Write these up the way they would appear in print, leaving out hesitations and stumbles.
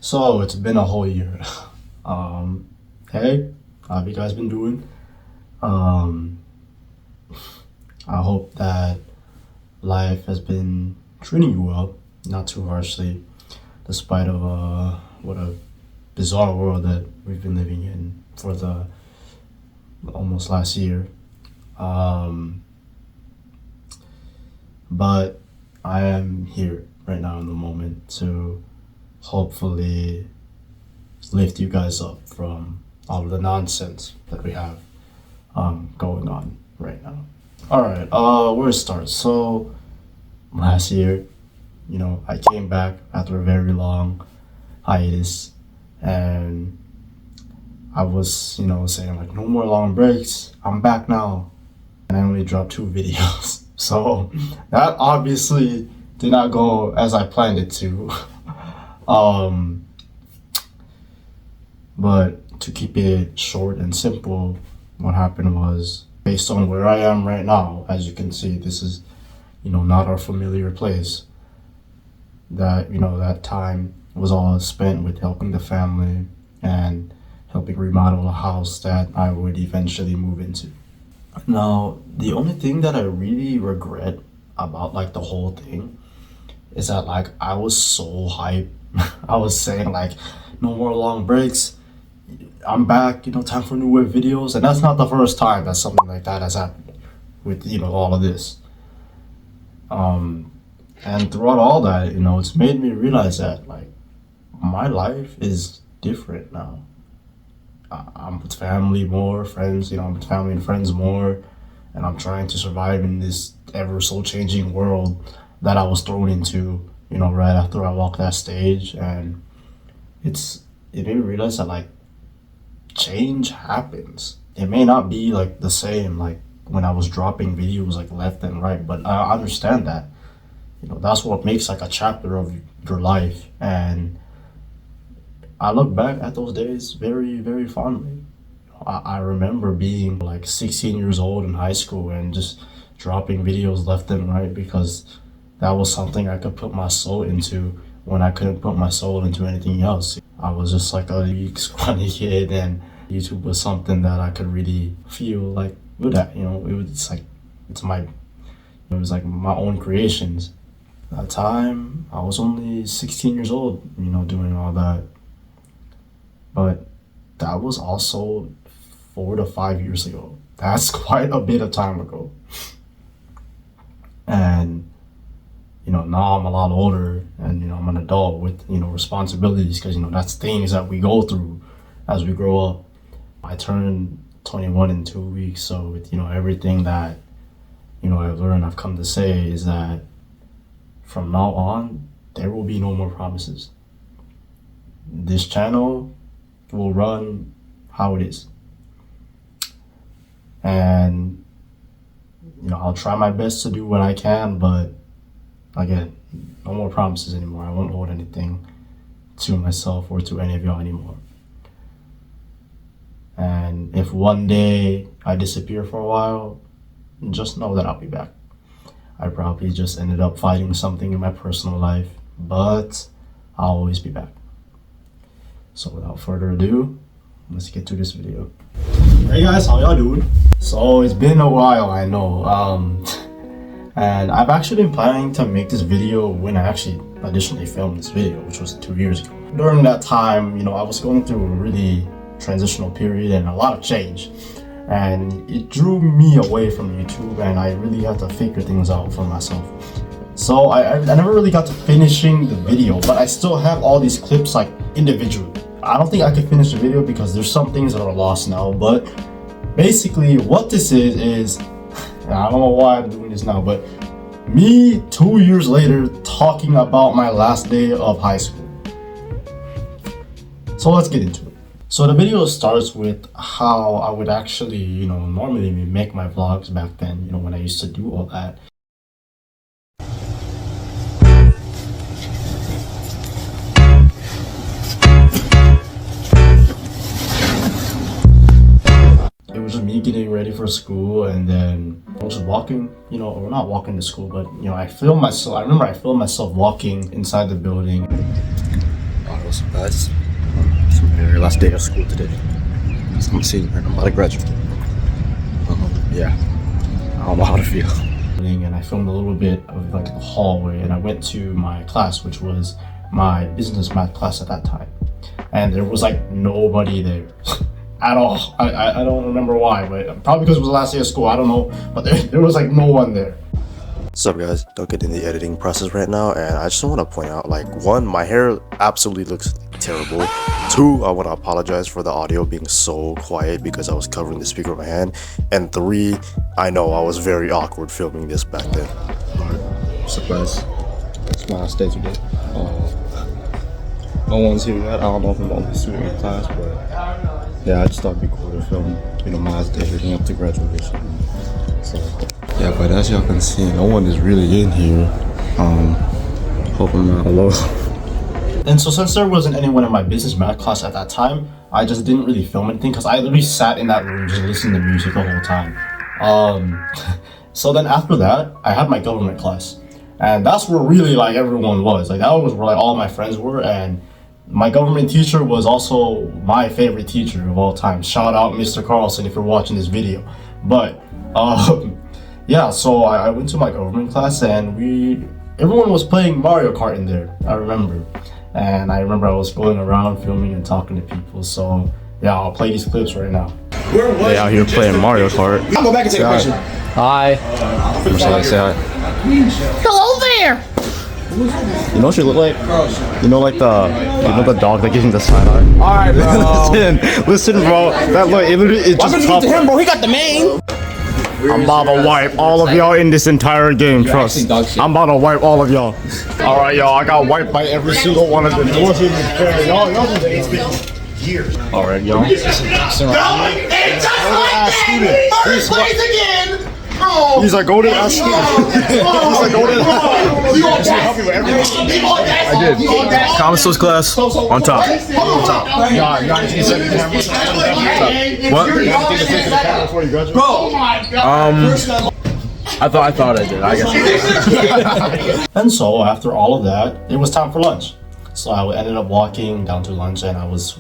So it's been a whole year. Um, hey, how have you guys been doing? Um, I hope that life has been treating you well, not too harshly, despite of what a bizarre world that we've been living in for the almost last year. Um, but I am here right now in the moment to hopefully lift you guys up from all of the nonsense that we have going on right now. All right, where to start? So last year, I came back after a very long hiatus, and I was, saying like no more long breaks. I'm back now, and I only dropped 2 videos. So that obviously did not go as I planned it to. um, But to keep it short and simple, what happened was based on where I am right now, as you can see, this is, not our familiar place. That time was all spent with helping the family and helping remodel a house that I would eventually move into. Now, the only thing that I really regret about like the whole thing is that like I was so hyped. I was saying like no more long breaks. I'm back, time for new web videos, and that's not the first time that something like that has happened with all of this. Um, and throughout all that, it's made me realize that like my life is different now. I'm with family more, friends, I'm with family and friends more, and I'm trying to survive in this ever so changing world that I was thrown into, right after I walked that stage, and it made me realize that like change happens. It may not be like the same like when I was dropping videos like left and right, but I understand that. That's what makes like a chapter of your life, and I look back at those days very, very fondly. I remember being like 16 years old in high school and just dropping videos left and right because that was something I could put my soul into when I couldn't put my soul into anything else. I was just like a weak, scrawny kid, and YouTube was something that I could really feel like good at. It was like my own creations. That time, I was only 16 years old, doing all that. But that was also 4 to 5 years ago. That's quite a bit of time ago. And now I'm a lot older, and I'm an adult with responsibilities, because that's things that we go through as we grow up. I turned 21 in 2 weeks, so with everything that I've learned, I've come to say is that from now on there will be no more promises. This channel will run how it is, and I'll try my best to do what I can, but again, no more promises anymore. I won't hold anything to myself or to any of y'all anymore. And if one day I disappear for a while, just know that I'll be back. I probably just ended up fighting something in my personal life, but I'll always be back. So without further ado, let's get to this video. Hey guys, how y'all doing? So it's been a while, I know. And I've actually been planning to make this video when I actually additionally filmed this video, which was 2 years ago. During that time, I was going through a really transitional period and a lot of change. And it drew me away from YouTube, and I really had to figure things out for myself. So I never really got to finishing the video, but I still have all these clips like individually. I don't think I could finish the video because there's some things that are lost now, but basically what this is and I don't know why I'm doing this now, but me 2 years later talking about my last day of high school. So let's get into it. So the video starts with how I would actually, normally make my vlogs back then, when I used to do all that. It was just me getting ready for school, and then I was walking, or not walking to school, but I remember I filmed myself walking inside the building. What's up, guys? It's my very last day of school today. So I'm a senior and I'm about to graduate. Yeah, I don't know how to feel. And I filmed a little bit of like the hallway, and I went to my class, which was my business math class at that time. And there was like nobody there at all. I don't remember why, but probably because it was the last day of school. I don't know, but there was like no one there. What's up, guys? Don't get in the editing process right now, and I just want to point out, like, one, my hair absolutely looks terrible. Two, I want to apologize for the audio being so quiet because I was covering the speaker with my hand. And three, I know I was very awkward filming this back then. Alright, what's up, guys? It's my last day today. No one's here yet. I don't know if I'm the only student in class, but yeah, I just thought it'd be cool to film, you know, my last day leading up to graduation. So yeah, but as y'all can see, no one is really in here. Hope I'm not alone. And so since there wasn't anyone in my business math class at that time, I just didn't really film anything because I literally sat in that room just listening to music the whole time. So then after that, I had my government class, and that's where really like everyone was. Like that was where like all my friends were, and my government teacher was also my favorite teacher of all time. Shout out Mr. Carlson if you're watching this video. But yeah, so I went to my government class, and everyone was playing Mario Kart in there, I remember. And I remember I was going around filming and talking to people. So yeah, I'll play these clips right now. They out here playing Mario Kart. I'll go back and take a picture. Hi. Say hi. Hello there. You know what she look like? You know like the dog that gives him the side eye? Alright, bro. listen, bro. That look, it Why just couldn't you get to him, bro? He got the main. I'm about to wipe all of y'all in this entire game, trust. I'm about to wipe all of y'all. Alright, y'all, I got wiped by every single one of them. Y'all just years. Alright, y'all. He's like, go to ask student. He's like, go to help me with everything. I did. Common skills class on top. On top. Yeah, you got anything to say to the camera? What? You got anything to say to the camera before you graduate? Oh my god. I thought I did. I guess. And so after all of that, it was time for lunch. So I ended up walking down to lunch, and I was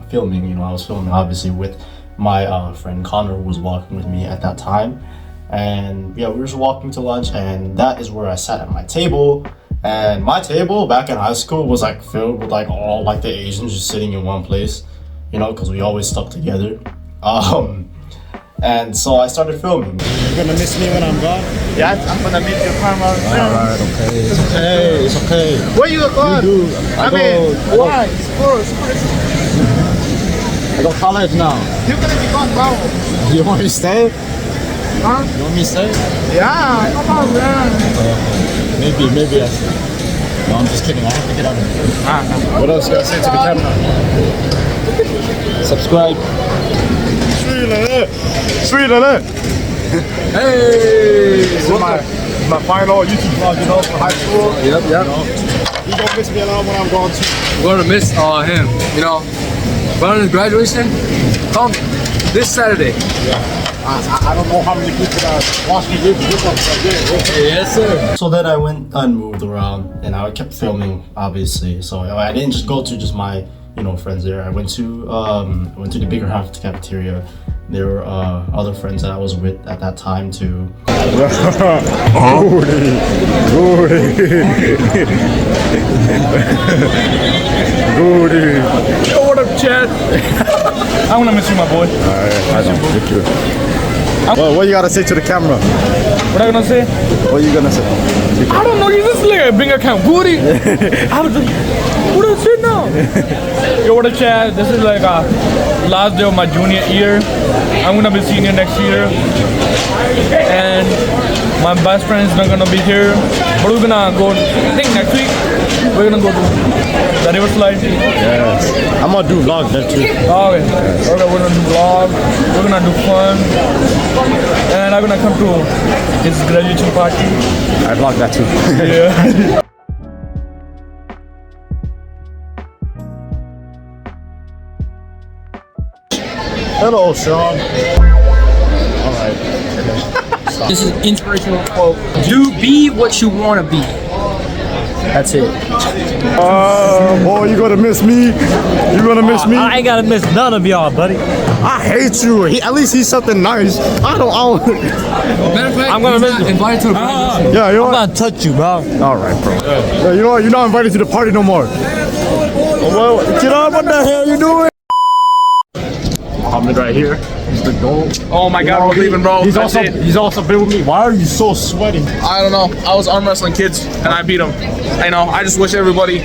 filming. You know, I was filming obviously with my friend Connor, who was walking with me at that time. And yeah, we were just walking to lunch, and that is where I sat at my table. And my table back in high school was like filled with like all like the Asians just sitting in one place, you know, because we always stuck together. And so I started filming. You're gonna miss me when I'm gone? Yeah, I'm gonna miss your karma. Alright, okay. It's okay, it's okay. Where you going? You do. Why? Sports. I go college now. You're gonna be gone, bro. You want me to stay? Huh? You want me to stay? Yeah, come on, man. Maybe I should. No, I'm just kidding. I have to get out of here. What else you gotta say to the camera? Subscribe. Sweet on it. Hey! This is my final YouTube vlog, you know, from high school. Yep. You know, you gonna miss me a lot when I'm gone too. We're gonna miss him. You know, but on his graduation, come this Saturday. Yeah. I don't know how many people that watch me live this one. Yes, sir. So then I went and moved around, and I kept filming, obviously. So I didn't just go to just my, you know, friends there. I went to the bigger half of the cafeteria. There were other friends that I was with at that time too. Goody. Yo, what up, Chad? I wanna miss you, my boy. Alright, I know. Thank you. What you gotta say to the camera? What I gonna say? What you gonna say? I don't know. You just like a big account booty. I was like, what is it now? Yo, what up, Chad? This is like last day of my junior year. I'm gonna be senior next year, and my best friend is not gonna be here. But we're gonna go. I think next week we're gonna go to the river slide. Yes. I'm gonna do vlogs there too. Okay. Okay, we're gonna do vlogs. We're gonna do fun, and I'm gonna come to his graduation party. I vlog that too. Yeah. Hello, Sean. All right. This is an inspirational quote. Do be what you want to be. That's it. Boy. Oh, you gonna miss me? You gonna miss me? I ain't gotta miss none of y'all, buddy. I hate you. At least he's something nice. I don't. Matter of fact, I'm gonna miss you. invited to the party. Yeah, you know I'm what? gonna touch you, bro. All right, bro. Yeah, you know what? You're not invited to the party no more. Well, get on. What the hell you doing? Muhammad right here. He's the goal. Oh my God, we're leaving, bro. He's That's also it. he's also been with me. Why are you so sweaty? I don't know. I was arm wrestling kids and I beat them. You know, I just wish everybody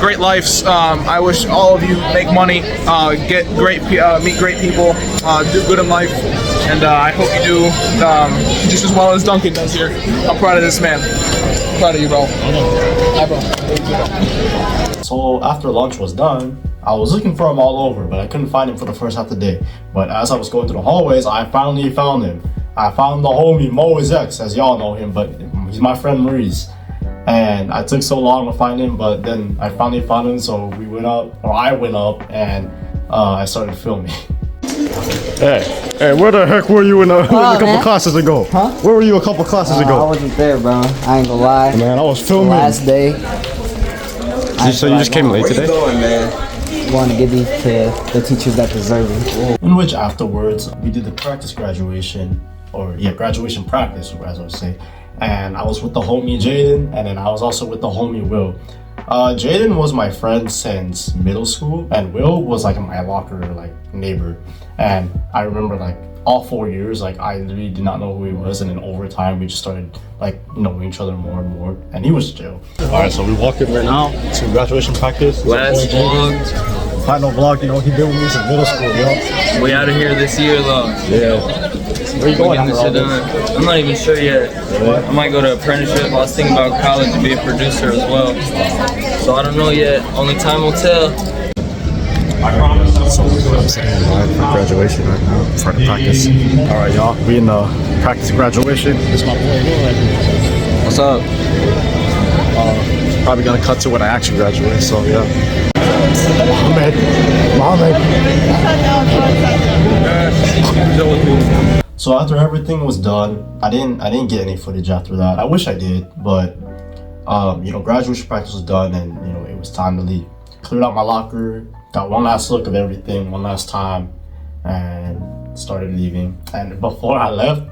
great lives. I wish all of you make money, get great, meet great people, do good in life, and I hope you do just as well as Duncan does here. I'm proud of this man. I'm proud of you, bro. Hi, bro. So after lunch was done, I was looking for him all over, but I couldn't find him for the first half of the day. But as I was going through the hallways, I finally found him. I found the homie Mo is X, as y'all know him, but he's my friend Maurice. And I took so long to find him, but then I finally found him, so we went up, or I went up, and I started filming. Hey, where the heck were you in a couple classes ago? Huh? Where were you a couple classes I ago? wasn't there, bro. I ain't gonna lie. Man, I was filming. Last day. So you just came late today? Want to give these to the teachers that deserve it. In which afterwards, we did the practice graduation, or yeah, graduation practice, as I would say. And I was with the homie Jaden, and then I was also with the homie Will. Jaden was my friend since middle school, and Will was like my locker neighbor. And I remember like all 4 years, like I literally did not know who he was, and then over time we just started like knowing each other more and more. And he was chill. All right, so we walking right now to graduation practice. Last vlog. Final vlog, you know, he been with me since middle school, yo. We out of here this year, though. Yeah. Where you going Getting this after shit all this? done. I'm not even sure yet. I might go to apprenticeship. I was thinking about college to be a producer as well. So I don't know yet. Only time will tell. So I'm sitting in line for graduation right now for the practice. All right, y'all, we in the practice graduation. It's my boy, what's up? Probably gonna cut to when I actually graduate, so yeah. Mohammed. So after everything was done, I didn't get any footage after that. I wish I did, but you know, graduation practice was done, and you know, it was time to leave. Cleared out my locker, got one last look of everything, one last time, and started leaving. And before I left,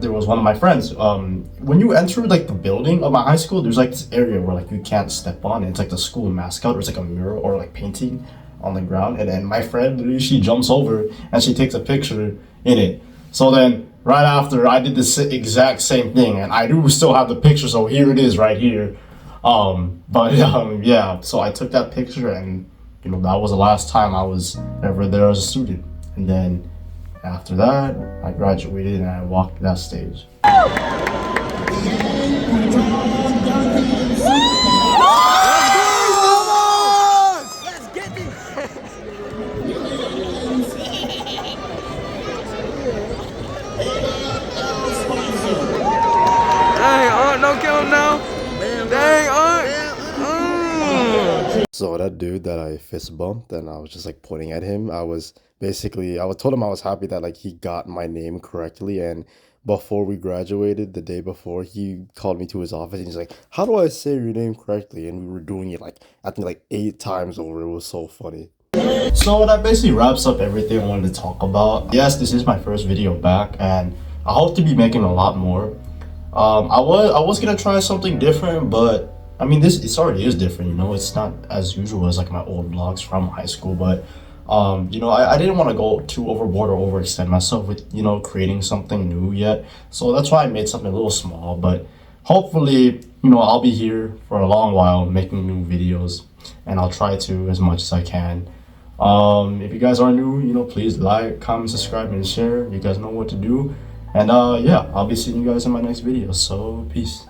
there was one of my friends. When you enter like the building of my high school, there's like this area where like you can't step on. It's like the school mascot, or it's like a mural or like painting on the ground. And then my friend, literally, she jumps over and she takes a picture in it. So then right after, I did the exact same thing, and I do still have the picture. So here it is right here. Yeah, so I took that picture, and you know, that was the last time I was ever there as a student. And then after that, I graduated and I walked that stage. Don't kill him now. So that dude that I fist bumped and I was just like pointing at him, I told him I was happy that like he got my name correctly. And before we graduated, the day before, he called me to his office and he's like, how do I say your name correctly? And we were doing it like, I think like 8 times over. It was so funny. So that basically wraps up everything I wanted to talk about. Yes, this is my first video back, and I hope to be making a lot more. I was gonna try something different, but I mean, it already is different, you know. It's not as usual as like my old vlogs from high school, but you know, I didn't want to go too overboard or overextend myself with, you know, creating something new yet. So that's why I made something a little small, but hopefully, you know, I'll be here for a long while making new videos, and I'll try to as much as I can. If you guys are new, you know, please like, comment, subscribe, and share. You guys know what to do. And yeah, I'll be seeing you guys in my next video, so peace.